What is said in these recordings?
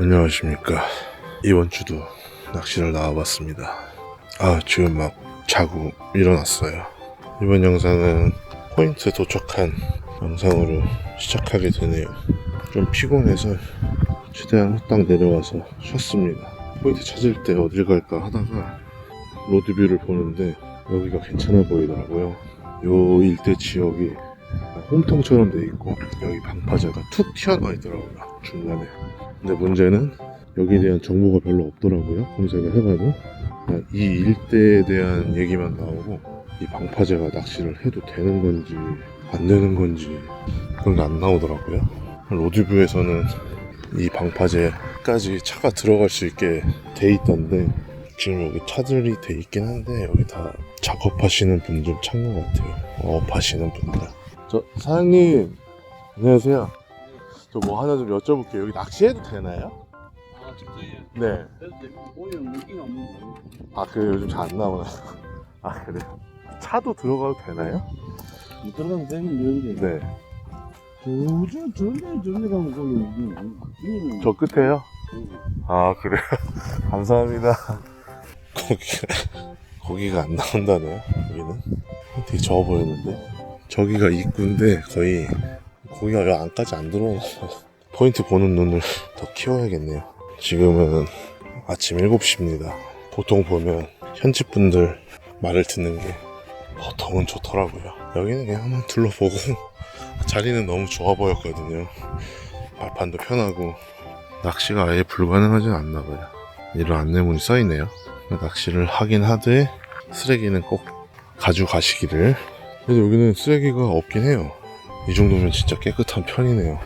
안녕하십니까. 이번 주도 낚시를 나와봤습니다. 지금 막 자고 일어났어요. 이번 영상은 포인트 도착한 영상으로 시작하게 되네요. 좀 피곤해서 최대한 후딱 내려와서 쉬었습니다. 포인트 찾을 때 어딜 갈까 하다가 로드뷰를 보는데 여기가 괜찮아 보이더라고요. 요 일대 지역이 홈통처럼 돼 있고 여기 방파제가 툭 튀어나와 있더라고요, 중간에. 근데 문제는 여기에 대한 정보가 별로 없더라고요. 검색을 해봐도 이 일대에 대한 얘기만 나오고 이 방파제가 낚시를 해도 되는 건지 안 되는 건지 그런 게 안 나오더라고요. 로드뷰에서는 이 방파제까지 차가 들어갈 수 있게 돼 있던데 지금 여기 차들이 돼 있긴 한데 여기 다 작업하시는 분들 찬 것 같아요. 업하시는 분들. 사장님 안녕하세요. 저 뭐 하나 좀 여쭤볼게요. 여기 낚시해도 되나요? 진짜요? 네. 오늘 물기가 없는 거. 그래요? 요즘 잘 안 나오나? 그래요? 차도 들어가도 되나요? 못 들어가면 되는데 여기. 네. 저런데 가면 거기 저 끝에요? 그래요? 감사합니다. 거기가 안 나온다네요. 여기는 되게 적어 보이는데 저기가 입구인데 거의 거기가 여기 안까지 안 들어오나. 포인트 보는 눈을 더 키워야겠네요. 지금은 아침 7시입니다 보통 보면 현지 분들 말을 듣는 게 보통은 좋더라고요. 여기는 그냥 한번 둘러보고 자리는 너무 좋아 보였거든요. 발판도 편하고 낚시가 아예 불가능하진 않나 봐요. 이런 안내문이 써있네요. 낚시를 하긴 하되 쓰레기는 꼭 가져가시기를. 그래도 여기는 쓰레기가 없긴 해요. 이 정도면 진짜 깨끗한 편이네요.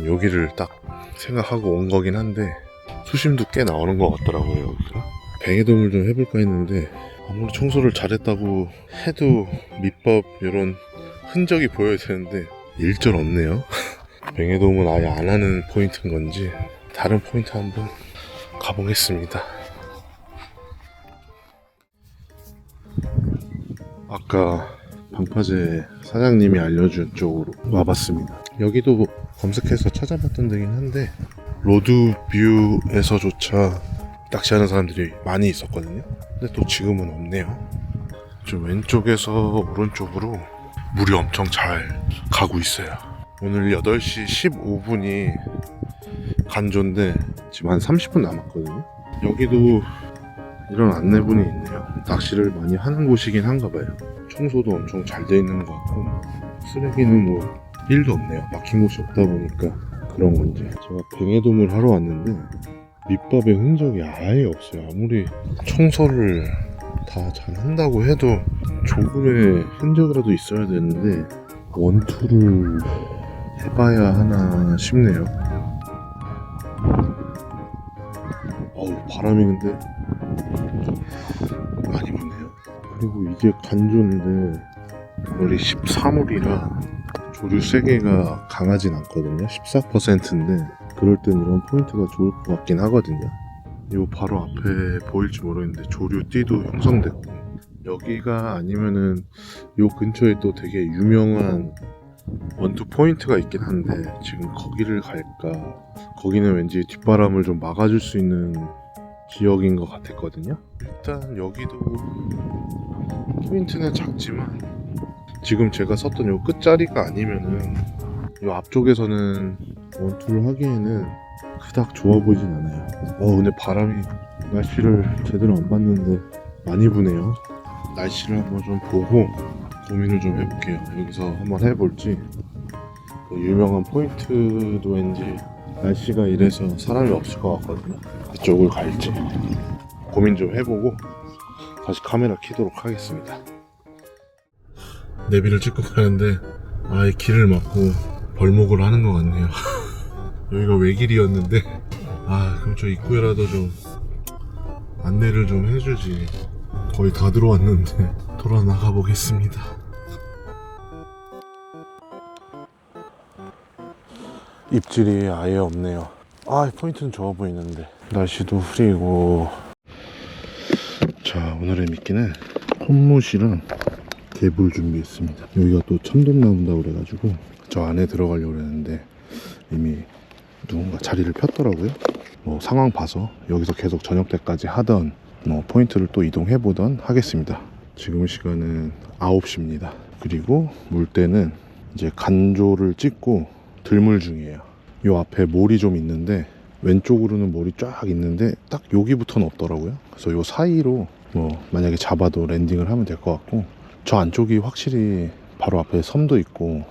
여기를 딱 생각하고 온 거긴 한데 수심도 꽤 나오는 것 같더라고요. 여기가 뱅에돔을 좀 해볼까 했는데 아무리 청소를 잘했다고 해도 밑밥 이런 흔적이 보여야 되는데 일절 없네요. 뱅에돔은 아예 안 하는 포인트인 건지 다른 포인트 한번 가보겠습니다. 아까 방파제 사장님이 알려준 쪽으로 와봤습니다. 여기도 검색해서 찾아봤던 데긴 한데 로드뷰에서조차 낚시하는 사람들이 많이 있었거든요. 근데 또 지금은 없네요. 좀 왼쪽에서 오른쪽으로 물이 엄청 잘 가고 있어요. 오늘 8시 15분이 간조인데 지금 한 30분 남았거든요. 여기도 이런 안내문이 있네요. 낚시를 많이 하는 곳이긴 한가 봐요. 청소도 엄청 잘 돼 있는 것 같고 쓰레기는 뭐 1도 없네요. 막힌 곳이 없다 보니까 그런 건지. 제가 뱅에돔을 하러 왔는데 밑밥에 흔적이 아예 없어요. 아무리 청소를 다 잘 한다고 해도 조금의 흔적이라도 있어야 되는데 원투를 해봐야 하나 싶네요. 바람이 근데 많이 부네요. 그리고 이게 간조인데 물이 13물이라 조류 세개가 강하진 않거든요. 14%인데 그럴 땐 이런 포인트가 좋을 것 같긴 하거든요. 요 바로 앞에 보일지 모르겠는데 조류 띠도 형성됐고 여기가 아니면은 요 근처에 또 되게 유명한 원투 포인트가 있긴 한데 지금 거기를 갈까. 거기는 왠지 뒷바람을 좀 막아줄 수 있는 지역인 것 같았거든요. 일단 여기도 포인트는 작지만 지금 제가 썼던 요 끝자리가 아니면은 요 앞쪽에서는 원투를 하기에는 그닥 좋아 보이진 않아요. 근데 바람이 날씨를 제대로 안 봤는데 많이 부네요. 날씨를 한번 좀 보고 고민을 좀 해볼게요. 여기서 한번 해볼지 그 유명한 포인트도 왠지 날씨가 이래서 사람이 없을 것 같거든요. 그쪽을 갈지 고민 좀 해보고 다시 카메라 켜도록 하겠습니다. 내비를 찍고 가는데 아예 길을 막고 벌목을 하는 것 같네요. 여기가 외길이었는데 그럼 저 입구에라도 좀 안내를 좀 해주지. 거의 다 들어왔는데 돌아 나가 보겠습니다. 입질이 아예 없네요. 포인트는 좋아 보이는데 날씨도 흐리고. 자, 오늘의 미끼는 콧무시랑 개불 준비했습니다. 여기가 또 참돔 나온다고 그래가지고 저 안에 들어가려고 했는데 이미 누군가 자리를 폈더라고요. 뭐 상황 봐서 여기서 계속 저녁 때까지 하던 뭐 포인트를 또 이동해 보던 하겠습니다. 지금 시간은 9시입니다. 그리고 물때는 이제 간조를 찍고 들물 중이에요. 요 앞에 몰이 좀 있는데 왼쪽으로는 몰이 쫙 있는데 딱 여기부터는 없더라고요. 그래서 요 사이로 뭐 만약에 잡아도 랜딩을 하면 될 것 같고, 저 안쪽이 확실히 바로 앞에 섬도 있고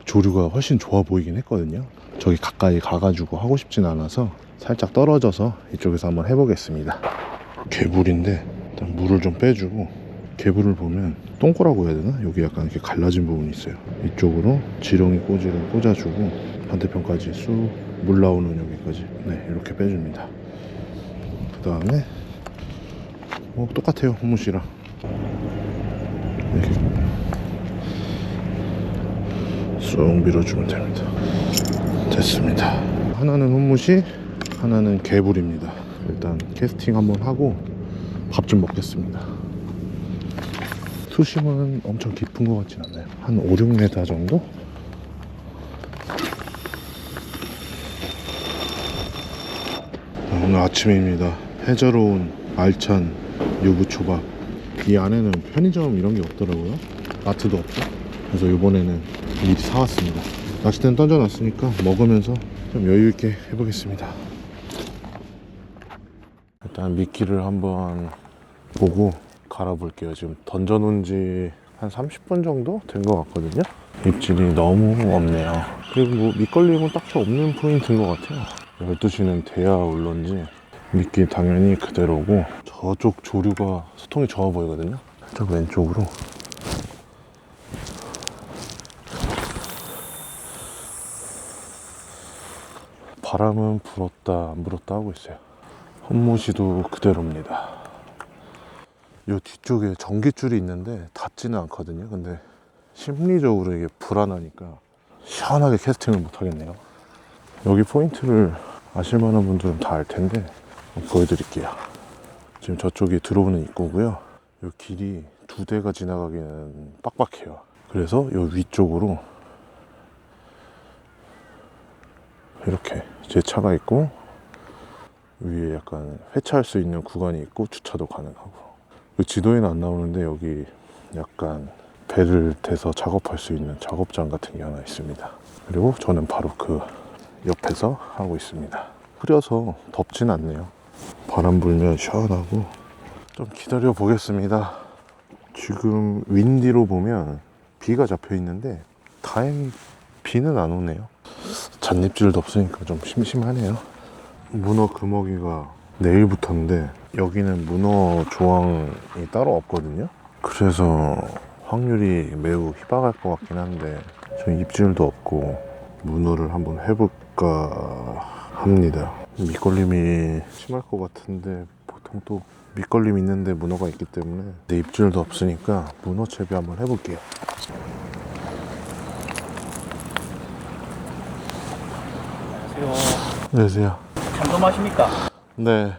조류가 훨씬 좋아 보이긴 했거든요. 저기 가까이 가가지고 하고 싶진 않아서 살짝 떨어져서 이쪽에서 한번 해보겠습니다. 개불인데 일단 물을 좀 빼주고, 개불을 보면 똥꼬라고 해야 되나? 여기 약간 이렇게 갈라진 부분이 있어요. 이쪽으로 지렁이 꼬지를 꽂아주고 반대편까지 쑥 물 나오는 여기까지 이렇게 빼줍니다. 그 다음에 똑같아요, 홈무시랑 이렇게 쑥 밀어주면 됩니다. 됐습니다. 하나는 홈무시, 하나는 개불입니다. 일단 캐스팅 한번 하고 밥 좀 먹겠습니다. 수심은 엄청 깊은 것 같진 않아요. 한 5, 6m 정도? 오늘 아침입니다. 해저로운 알찬 유부초밥. 이 안에는 편의점 이런 게 없더라고요. 마트도 없고. 그래서 이번에는 미리 사왔습니다. 낚싯대는 던져놨으니까 먹으면서 좀 여유있게 해보겠습니다. 일단 미끼를 한번 보고 갈아볼게요. 지금 던져놓은 지 한 30분 정도 된 것 같거든요. 입질이 너무 없네요. 그리고 뭐 밑걸림은 딱히 없는 포인트인 것 같아요. 12시는 돼야 올런지 미끼 당연히 그대로고, 저쪽 조류가 수통이 적어 보이거든요. 저 왼쪽으로 바람은 불었다 안 불었다 하고 있어요. 헛모시도 그대로입니다. 이 뒤쪽에 전깃줄이 있는데 닿지는 않거든요. 근데 심리적으로 이게 불안하니까 시원하게 캐스팅을 못 하겠네요. 여기 포인트를 아실 만한 분들은 다 알 텐데 보여드릴게요. 지금 저쪽이 들어오는 입구고요. 이 길이 2대가 지나가기는 빡빡해요. 그래서 이 위쪽으로 이렇게 제 차가 있고, 위에 약간 회차할 수 있는 구간이 있고 주차도 가능하고. 지도에는 안 나오는데 여기 약간 배를 대서 작업할 수 있는 작업장 같은 게 하나 있습니다. 그리고 저는 바로 그 옆에서 하고 있습니다. 흐려서 덥진 않네요. 바람 불면 시원하고. 좀 기다려 보겠습니다. 지금 윈디로 보면 비가 잡혀 있는데 다행히 비는 안 오네요. 잣입질도 없으니까 좀 심심하네요. 문어 금어기가 내일부터인데 여기는 문어 조항이 따로 없거든요. 그래서 확률이 매우 희박할 것 같긴 한데, 좀 입질도 없고 문어를 한번 해볼까 합니다. 밑걸림이 심할 것 같은데 보통 또 밑걸림 있는데 문어가 있기 때문에, 내 입질도 없으니까 문어 채비 한번 해볼게요. 안녕하세요. 참돔하십니까? 네.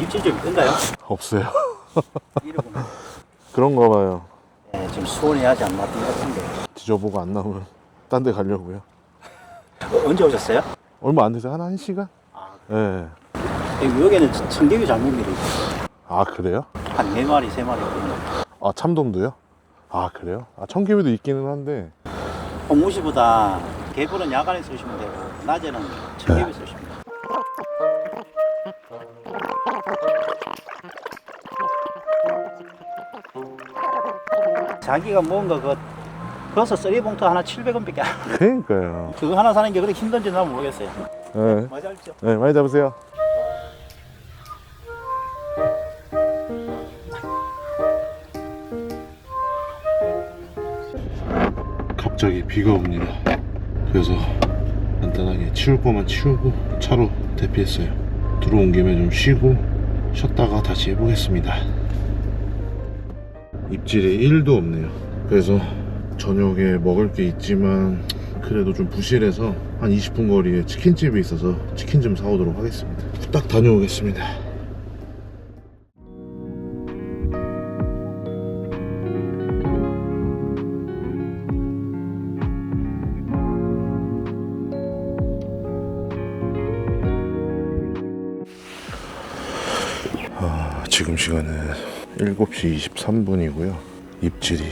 입질 좀 있던가요? 없어요. 이러면 그런가 봐요. 네, 좀 수월히 하지 않나 같은데. 뒤져보고 안 나오면 딴 데 가려고요. 언제 오셨어요? 얼마 안 돼서 한 1시간? 네. 여기는 청개구 잡는 길이 아, 그래요? 한 4마리, 3마리 있거든요. 아, 참돔도요? 아, 그래요? 아, 청개미도 있기는 한데. 홈무시보다 개불은 야간에 쓰시면 되고 낮에는 청개구 쓰시면 돼요. 자기가 뭔가 그래서 쓰리봉투 하나 700원밖에 안 그러니까요. 그거 하나 사는 게 그렇게 힘든지 난 모르겠어요. 네. 많이 알죠? 네, 많이 잡으세요. 갑자기 비가 옵니다. 그래서 간단하게 치울 거만 치우고 차로 대피했어요. 들어온 김에 좀 쉬고 쉬었다가 다시 해보겠습니다. 입질이 1도 없네요. 그래서 저녁에 먹을 게 있지만 그래도 좀 부실해서 한 20분 거리에 치킨집이 있어서 치킨 좀 사오도록 하겠습니다. 딱 다녀오겠습니다. 지금 시간은 7시 23분이고요. 입질이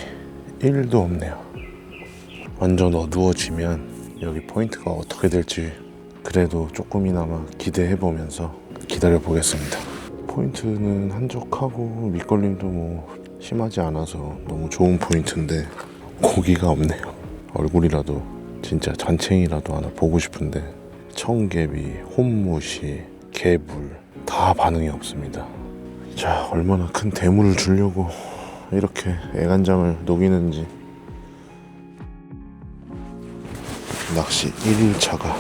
1도 없네요. 완전 어두워지면 여기 포인트가 어떻게 될지 그래도 조금이나마 기대해보면서 기다려보겠습니다. 포인트는 한적하고 밑걸림도 뭐 심하지 않아서 너무 좋은 포인트인데 고기가 없네요. 얼굴이라도 진짜 잔챙이라도 하나 보고 싶은데 청개비, 혼무시, 개불 다 반응이 없습니다. 자, 얼마나 큰 대물을 주려고 이렇게 애간장을 녹이는지. 낚시 1일차가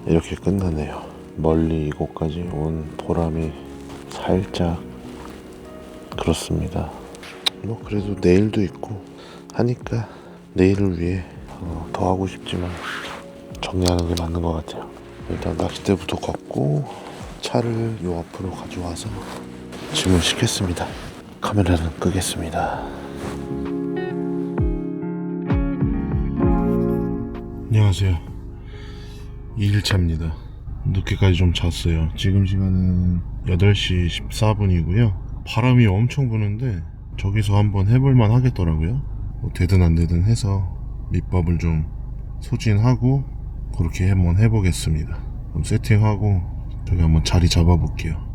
이렇게 끝나네요. 멀리 이곳까지 온 보람이 살짝 그렇습니다. 뭐 그래도 내일도 있고 하니까 내일을 위해 더 하고 싶지만 정리하는 게 맞는 것 같아요. 일단 낚싯대부터 걷고 차를 요 앞으로 가져와서 짐을 싣겠습니다. 카메라는 끄겠습니다. 안녕하세요. 2일차입니다. 늦게까지 좀 잤어요. 지금 시간은 8시 14분이고요. 바람이 엄청 부는데 저기서 한번 해볼만 하겠더라고요. 뭐 되든 안 되든 해서 밑밥을 좀 소진하고 그렇게 한번 해보겠습니다. 그럼 세팅하고 저기 한번 자리 잡아볼게요.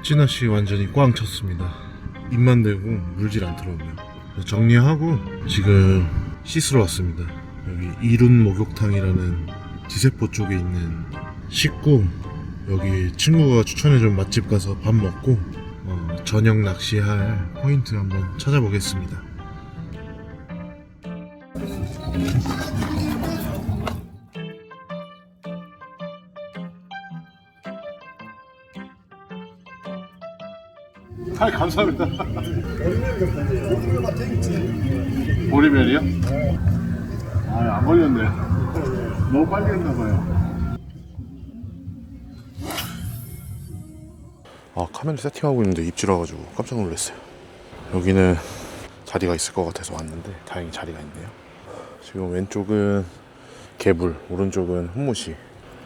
찌낚시 완전히 꽝 쳤습니다. 입만 대고 물질 않더라고요. 정리하고 지금 씻으러 왔습니다. 여기 이룬 목욕탕이라는 지세포 쪽에 있는 씻고 여기 친구가 추천해준 맛집 가서 밥 먹고 저녁 낚시할 포인트 한번 찾아보겠습니다. 아, 감사합니다. 보리멸이요? 아, 안 걸렸네. 너무 빨리 했나봐요. 카메라 세팅하고 있는데 입질 와가지고 깜짝 놀랐어요. 여기는 자리가 있을 것 같아서 왔는데 다행히 자리가 있네요. 지금 왼쪽은 개불, 오른쪽은 훈무시,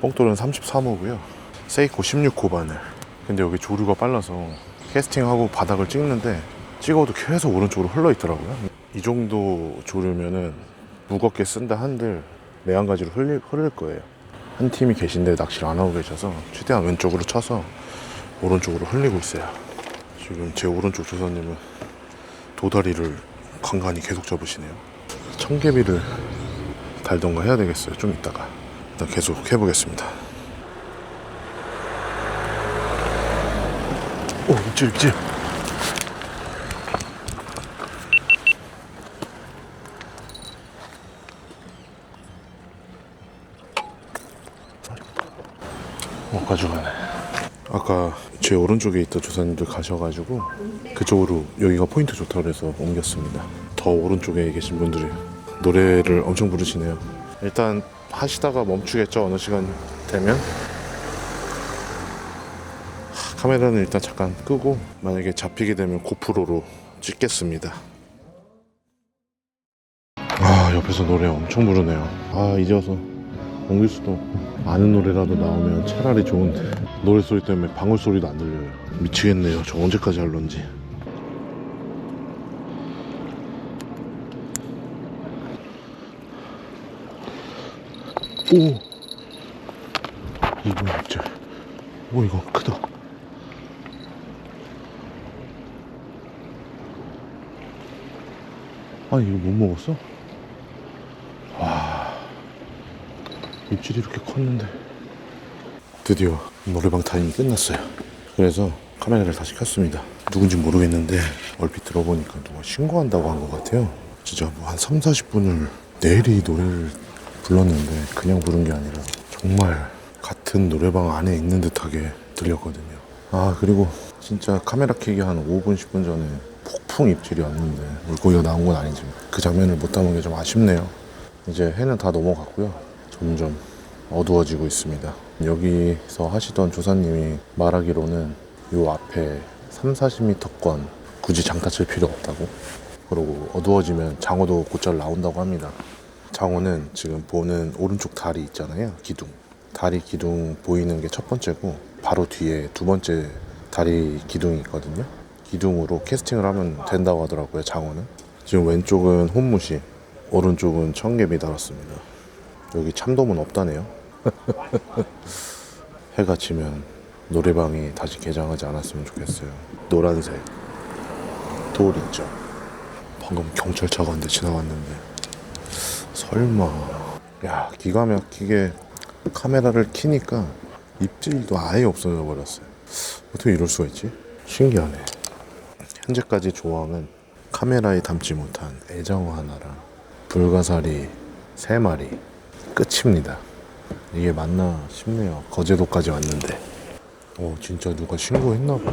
뽕돌은 33호고요. 세이코 16호 바늘. 근데 여기 조류가 빨라서 캐스팅하고 바닥을 찍는데 찍어도 계속 오른쪽으로 흘러 있더라고요. 이 정도 조류면은 무겁게 쓴다 한들 매한가지로 흐를 거예요. 한 팀이 계신데 낚시를 안 하고 계셔서 최대한 왼쪽으로 쳐서 오른쪽으로 흘리고 있어요. 지금 제 오른쪽 조사님은 도다리를 간간히 계속 잡으시네요. 청개비를 달던가 해야 되겠어요. 좀 이따가 일단 계속 해보겠습니다. 오, 입질. 못 가져가네. 아까 제 오른쪽에 있던 조사님들 가셔가지고 그쪽으로 여기가 포인트 좋다고 해서 옮겼습니다. 더 오른쪽에 계신 분들이 노래를 엄청 부르시네요. 일단 하시다가 멈추겠죠. 어느 시간 되면. 카메라는 일단 잠깐 끄고 만약에 잡히게 되면 고프로로 찍겠습니다. 옆에서 노래 엄청 부르네요. 이제 와서 옮길 수도 없고 아는 노래라도 나오면 차라리 좋은데 노래소리 때문에 방울소리도 안 들려요. 미치겠네요. 저 언제까지 할런지. 오! 이거 입질. 오, 이거 크다. 이거 못 먹었어? 와, 입질이 이렇게 컸는데. 드디어 노래방 타임이 끝났어요. 그래서 카메라를 다시 켰습니다. 누군지 모르겠는데 얼핏 들어보니까 누가 신고한다고 한 것 같아요. 진짜 뭐 한 3, 40분을 내일이 노래를 불렀는데 그냥 부른 게 아니라 정말 같은 노래방 안에 있는 듯하게 들렸거든요. 그리고 진짜 카메라 켜기 한 5분, 10분 전에 폭풍 입질이 왔는데 물고기가 나온 건 아니지만 그 장면을 못 담은 게 좀 아쉽네요. 이제 해는 다 넘어갔고요. 점점 어두워지고 있습니다. 여기서 하시던 조사님이 말하기로는 요 앞에 3, 40m권 굳이 장타 칠 필요 없다고. 그리고 어두워지면 장어도 곧잘 나온다고 합니다. 장어는 지금 보는 오른쪽 다리 있잖아요. 기둥. 다리 기둥 보이는 게 첫 번째고 바로 뒤에 두 번째 다리 기둥이 있거든요. 기둥으로 캐스팅을 하면 된다고 하더라고요. 장어는. 지금 왼쪽은 혼무시, 오른쪽은 청개비 달았습니다. 여기 참돔은 없다네요. 해가 지면 노래방이 다시 개장하지 않았으면 좋겠어요. 노란색 돌 있죠. 방금 경찰차가 한 대 지나갔는데 설마. 야, 기가 막히게 카메라를 켜니까 입질도 아예 없어져 버렸어요. 어떻게 이럴 수가 있지? 신기하네. 현재까지 조항은 카메라에 담지 못한 애장어 하나랑 불가사리 3마리 끝입니다. 이게 맞나 싶네요. 거제도까지 왔는데. 진짜 누가 신고했나봐.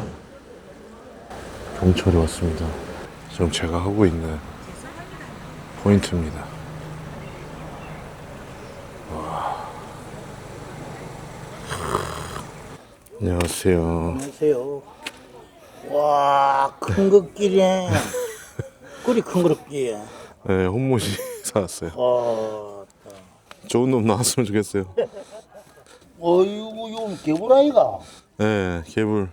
경찰이 왔습니다. 지금 제가 하고 있는 포인트입니다. 와. 안녕하세요. 안녕하세요. 와, 큰 것끼리네. 그리 큰 거롭지. 네, 혼모시 사왔어요. 와, 좋은 놈 나왔으면 좋겠어요. 어이구, 이건 개구라이가. 네, 개불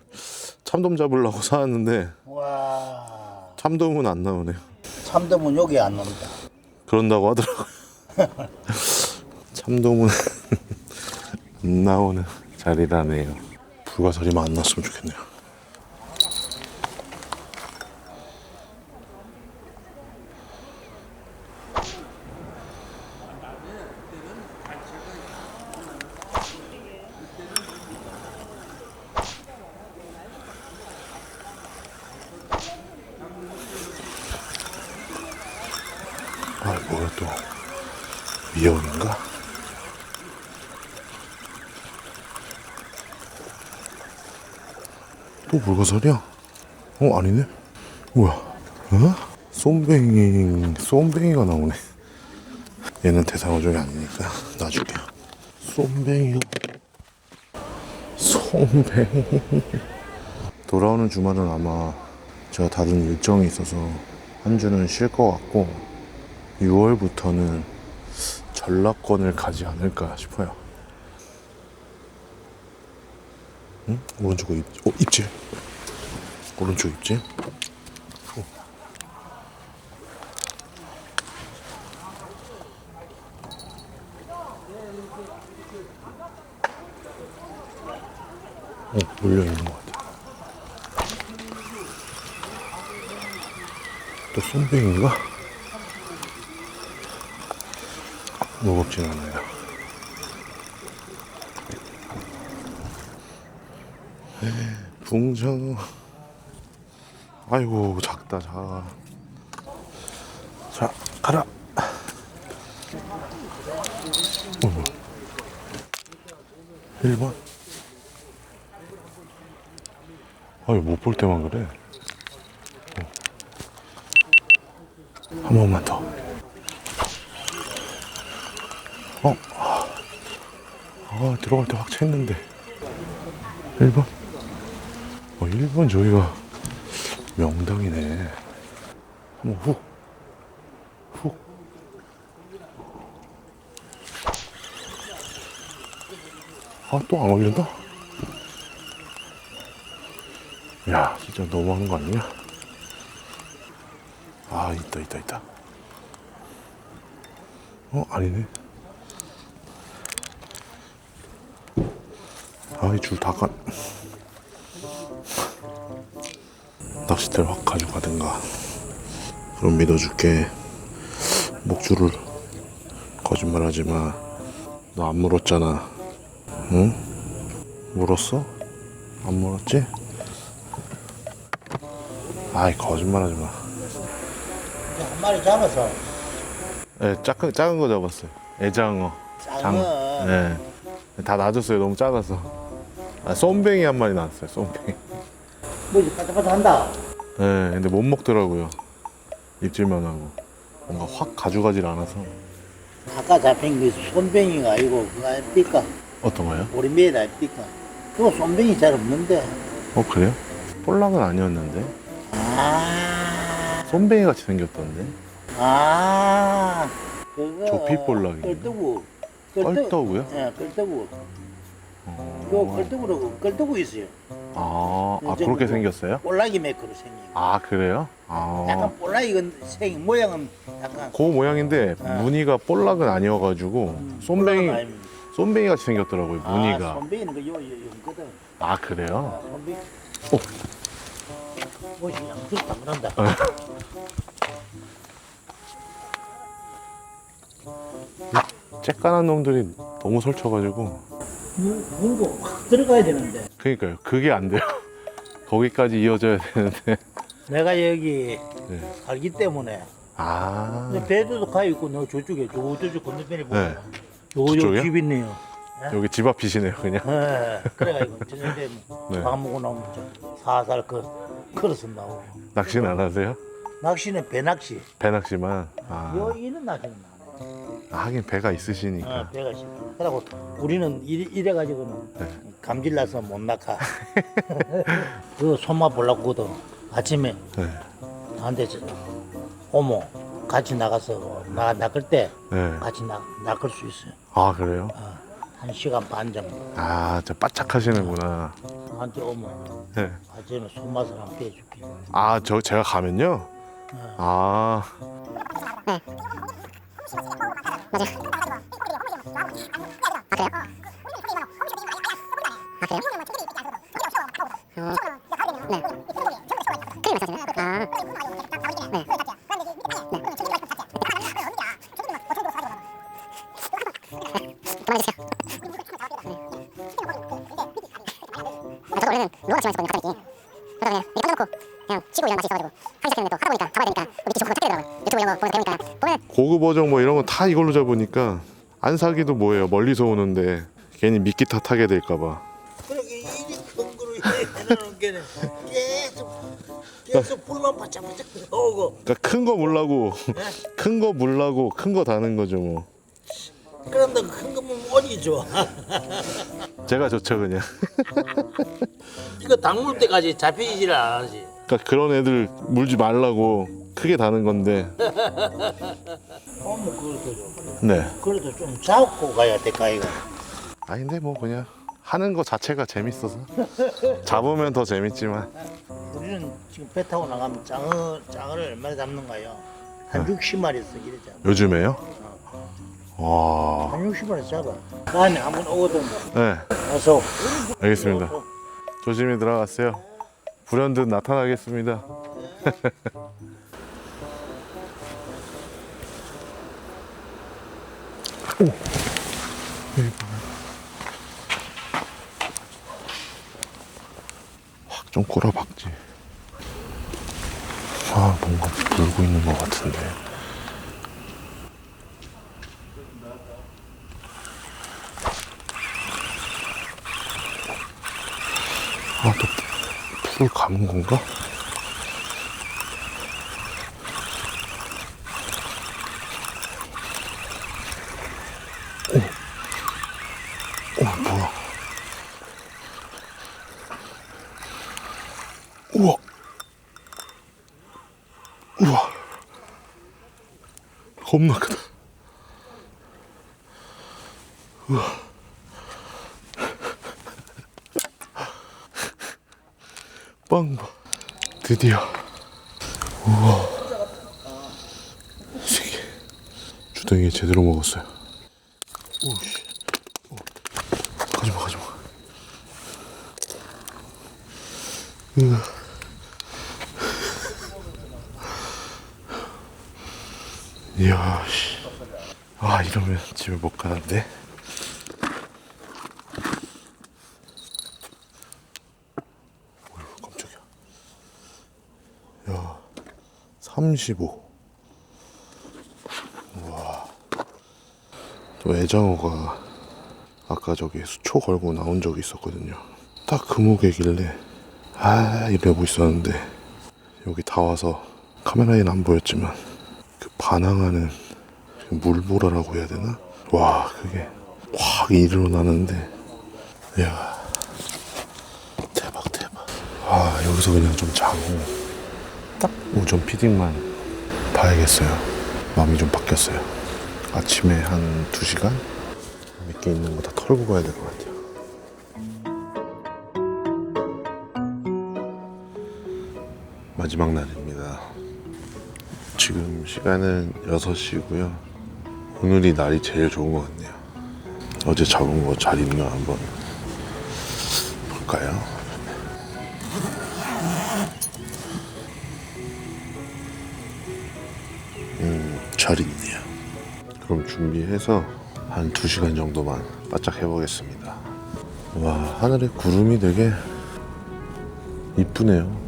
참돔 잡으려고 사왔는데 와, 참돔은 안 나오네요. 참돔은 여기 안 나온다. 그런다고 하더라고요. 참돔은 안 나오는 자리라네요. 불가사리만 안 났으면 좋겠네요. 아, 뭐야 또 미역인가? 또 불가사리야? 아니네. 뭐야? 쏨뱅이가 나오네. 얘는 대상어종이 아니니까 놔줄게요. 쏨뱅이. 돌아오는 주말은 아마 제가 다른 일정이 있어서 한 주는 쉴 것 같고 6월부터는 전라권을 가지 않을까 싶어요. 응? 오른쪽 입질. 오른쪽 입질. 몰려있는 것 같아. 또 쏨뱅인가? 무겁진 않아요. 붕장어. 아이고, 작다, 작아. 자, 가라. 뭐야. 1번. 아유, 못 볼 때만 그래. 한 번만 더. 들어갈 때 확 챘는데. 1번? 1번 저희가 명당이네. 한번 훅. 또 안 걸린다? 야, 진짜 너무하는 거 아니냐? 있다. 아니네. 이 줄 다 낚싯대를 확 가져가든가. 그럼 믿어줄게. 목줄을 거짓말 하지 마. 너 안 물었잖아. 응? 물었어? 안 물었지? 거짓말 하지 마. 한 마리 잡아서. 네, 작은 거 잡았어요. 애장어. 장어. 네. 다 놔줬어요. 너무 작아서. 쏨뱅이 한 마리 나왔어요. 쏨뱅이. 뭐 이제 빠짝빠짝한다. 네, 근데 못 먹더라고요. 입질만 하고. 뭔가 확 가져가질 않아서. 아까 잡힌 게 쏨뱅이가 아니고 그거 아닙니까? 어떤 거요? 오리매다 아닙니까? 그거 쏨뱅이 잘 없는데. 그래요? 볼락은 아니었는데. 아, 쏨뱅이 같이 생겼던데. 그거 조피볼락이네. 끌두구. 껄떡우요? 예, 끌두구. 요 끌두구 있어요. 그렇게 생겼어요? 볼락이 매크로 생긴. 그래요? 약간 볼락이 생 모양은 약간 그 모양인데 무늬가 볼락은 아니어가지고 쏨뱅이 볼락은 아닙니다. 쏨뱅이 같이 생겼더라고요. 무늬가. 손뱅이는 그 요거든. 그래요? 손뱅이. 뭐지? 양쪽 담는다. 쬐깐한 놈들이 너무 설쳐가지고. 물고 확 들어가야 되는데. 그러니까요. 그게 안 돼요. 거기까지 이어져야 되는데. 내가 여기 네. 살기 때문에 근데 배도도 가 있고 너 저쪽 건너편에 보면 네. 요 저쪽이요? 집 있네요. 여기 집 앞이시네요, 그냥. 그래가지고 저녁에 네. 밥 먹고 나오면 살살 걸어서 나오고. 낚시는 안 하세요? 낚시는 배낚시. 배낚시만. 여기는 낚시는 안 해. 하긴 배가 있으시니까. 배가 있어. 그러고 우리는 이래가지고는 네. 감질나서 못 낚아. 그 손맛 보려고도 아침에 네. 나한테 어머 같이 나가서 낚을 때 네. 같이 낚을 수 있어요. 그래요? 1시간 반 정도. 저 바짝 하시는구나. 나한테 어머 네. 아침에 손맛을 한번 빼줄게. 제가 가면요? 저도 원래는 노랗지만 있었거든요. 갑자기. 그래서 그냥 이렇게 던져놓고 그냥 쉬고 이런 맛이 있어가지고 하기 시작했는데 또 하다 보니까 잡아야 되니까 밑에 조금 찾게 되더라고요. 유튜브 이런 거 보면서 배우니까 보면 고급 어종 뭐 이런 거 다 이걸로 잡으니까 안 사기도 뭐예요. 멀리서 오는데 괜히 미끼 탓하게 될까봐. 그렇게 이리 큰 거로 해놓은 게는 계속 불만 바짝바짝 오고. 그러니까 큰 거 물라고 큰 거 물라고 큰 거 다는 거죠 뭐. 그런데 큰 거면 어디 좋아. 제가 좋죠 그냥. 이거 닭물 때까지 잡히지를 안 하지. 그러니까 그런 애들 물지 말라고 크게 다는 건데. 그래도 네. 그래도 좀 잡고 가야 돼 가이가. 근데 뭐 그냥 하는 거 자체가 재밌어서. 잡으면 더 재밌지만. 우리는 지금 배 타고 나가면 장어를 얼마나 잡는가요? 한 60마리씩 이랬잖아. 요즘에요? 와. 한 60마리 잡아. 다음에 한번 오거든. 네. 와서. 알겠습니다. 조심히 들어갔어요. 불현듯 나타나겠습니다. 확 좀 꼬라박지. 뭔가 물고 있는 것 같은데. 또 풀 감은 건가? 뭐야? 우와! 겁나 크다. 우와. 빵 봐. 드디어. 우와. 세개. 주댕이 제대로 먹었어요. 오씨. 가지마. 이야, 씨. 이러면 집에 못 가는데. 깜짝이야. 야, 35. 우와. 또 애장어가 아까 저기 수초 걸고 나온 적이 있었거든요. 딱 그 무게길래 이러고 있었는데 여기 다 와서 카메라에는 안 보였지만 그 반항하는 물보라라고 해야 되나? 와, 그게 확 일어나는데, 이야, 대박. 여기서 그냥 좀 자고 딱 오전 피딩만 봐야겠어요. 마음이 좀 바뀌었어요. 아침에 한 2시간? 몇 개 있는 거 다 털고 가야 될 것 같아요. 마지막 날입니다. 지금 시간은 6시고요. 오늘이 날이 제일 좋은 것 같네요. 어제 잡은 거 잘 있나 한번 볼까요? 잘 있네요. 그럼 준비해서 한 2시간 정도만 바짝 해보겠습니다. 와, 하늘에 구름이 되게 이쁘네요.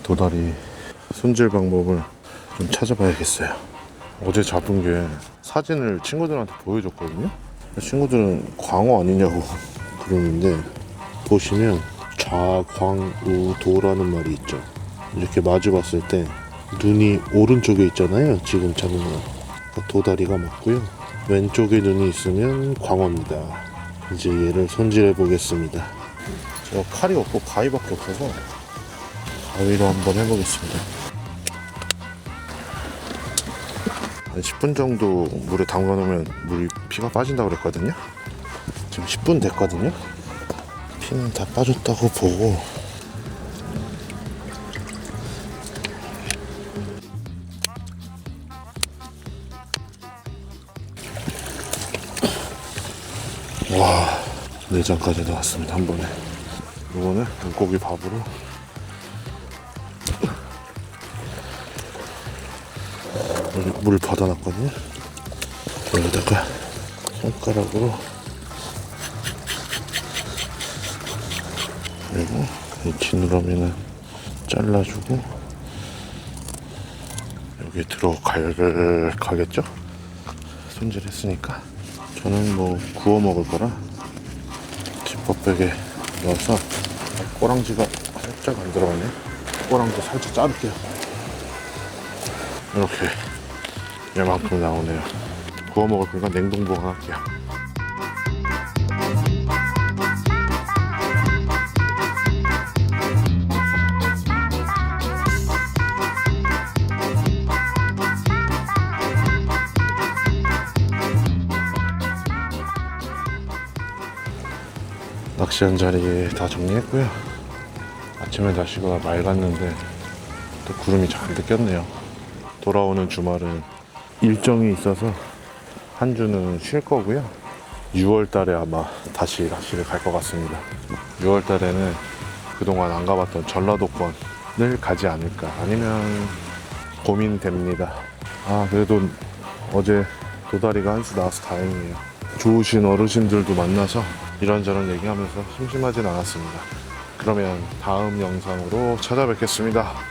도다리 손질 방법을 좀 찾아봐야겠어요. 어제 잡은 게 사진을 친구들한테 보여줬거든요. 친구들은 광어 아니냐고 그러는데, 보시면 좌광우도라는 말이 있죠. 이렇게 마주 봤을 때 눈이 오른쪽에 있잖아요. 지금 잡은 거 도다리가 맞고요. 왼쪽에 눈이 있으면 광어입니다. 이제 얘를 손질해 보겠습니다. 제가 칼이 없고 가위밖에 없어서 가위로 한번 해보겠습니다. 한 10분 정도 물에 담가 놓으면 물이 피가 빠진다고 그랬거든요. 지금 10분 됐거든요. 피는 다 빠졌다고 보고, 와, 내장까지 나왔습니다. 한 번에. 이거는 물고기 밥으로 물 받아놨거든요. 여기다가 손가락으로, 그리고 이 지느러미는 잘라주고 여기에 들어가겠죠? 손질했으니까. 저는 뭐 구워 먹을 거라 지퍼백에 넣어서, 꼬랑지가 살짝 안 들어가네. 꼬랑지 살짝 자를게요. 이렇게 이만큼 나오네요. 구워 먹을 거니까 냉동 보관할게요. 낚시한 자리 다 정리했고요. 아침에 날씨가 맑았는데 또 구름이 잔뜩 꼈네요. 돌아오는 주말은 일정이 있어서 한 주는 쉴 거고요. 6월 달에 아마 다시 낚시를 갈 것 같습니다. 6월 달에는 그동안 안 가봤던 전라도권을 가지 않을까, 아니면 고민됩니다. 그래도 어제 도다리가 한 수 나와서 다행이에요. 좋으신 어르신들도 만나서 이런저런 얘기하면서 심심하진 않았습니다. 그러면 다음 영상으로 찾아뵙겠습니다.